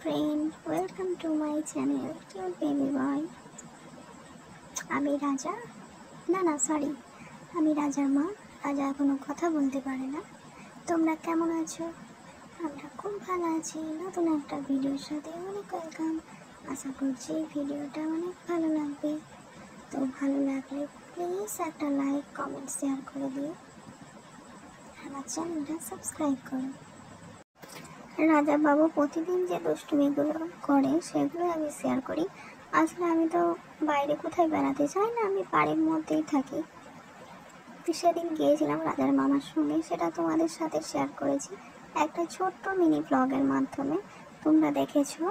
friend, welcome to my channel Cute Baby Boy. আমি রাজা sorry আমি রাজার মা। রাজা এখনো কথা বলতে পারে না। তোমরা কেমন আছো? আমরা খুব ভালো আছি। নতুন একটা ভিডিওর সাথে অনেক ওয়েলকাম। আশা করছি ভিডিওটা অনেক ভালো লাগবে। তো ভালো লাগলে প্লিজ একটা লাইক কমেন্ট শেয়ার করে দিও, আমার চ্যানেলটা সাবস্ক্রাইব করো। রাজা বাবু প্রতিদিন যে দুষ্টুমিগুলো করে সেগুলো আমি শেয়ার করি। আসলে আমি তো বাইরে কোথায় বেড়াতে চাই না, আমি বাড়ির মধ্যেই থাকি। সেদিন গিয়েছিলাম রাজার মামার সঙ্গে, সেটা তোমাদের সাথে শেয়ার করেছি একটা ছোট্ট মিনি ব্লগের মাধ্যমে। তোমরা দেখেছো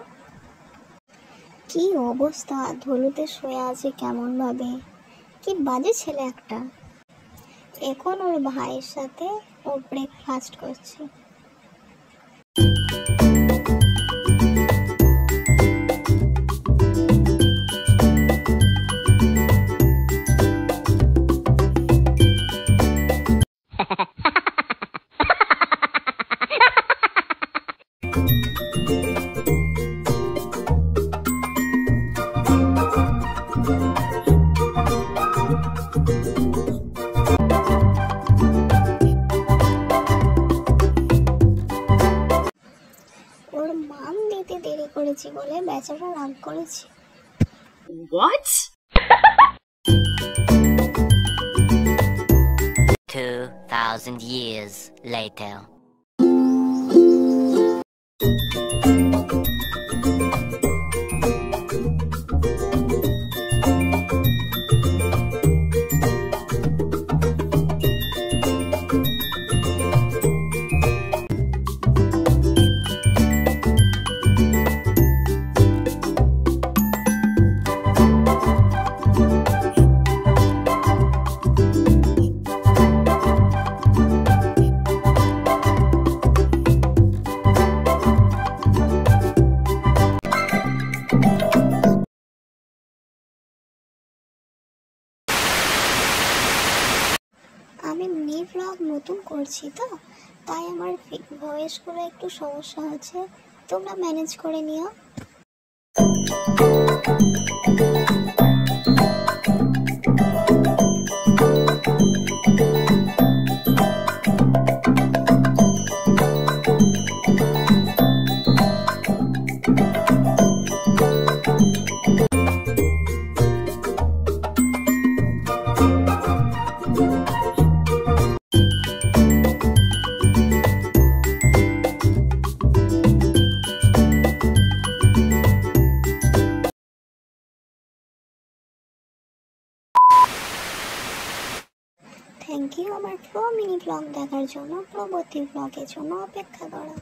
কি অবস্থা, ধুলোতে শুয়ে আছে কেমনভাবে। কি বাজে ছেলে একটা। এখন ওর ভাইয়ের সাথে ও ব্রেকফাস্ট করছে। ওর মাম দিতে দেরি করেছি বলে বেচারা রাগ করেছে। What? 2,000 years later. আমি মিনি ব্লগ নতুন করছি তো, তাই আমার ভয়েসগুলো একটু সমস্যা হচ্ছে, তোমরা ম্যানেজ করে নিও। থ্যাংক ইউ আমার প্রো মিনি ব্লগ দেখার জন্য। পরবর্তী ব্লগের জন্য অপেক্ষা করো।